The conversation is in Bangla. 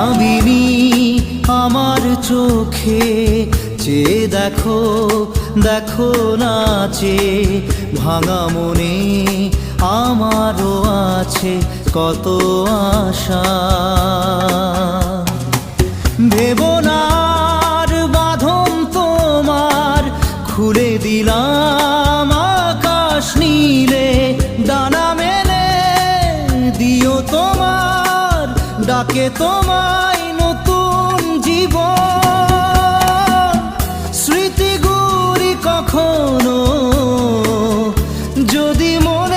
ভাবিনি আমার চোখে চেয়ে দেখো, দেখো নাচে ভাঙা মনে আমারও আছে কত আশা। ভেবো না আর বাঁধন তোমার, খুলে দিলাম আকাশ নীলে, ডানা মেলে দিও তোমার ডাকে তোমায় নতুন জীবন। স্মৃতিগুলি কখনো যদি মনে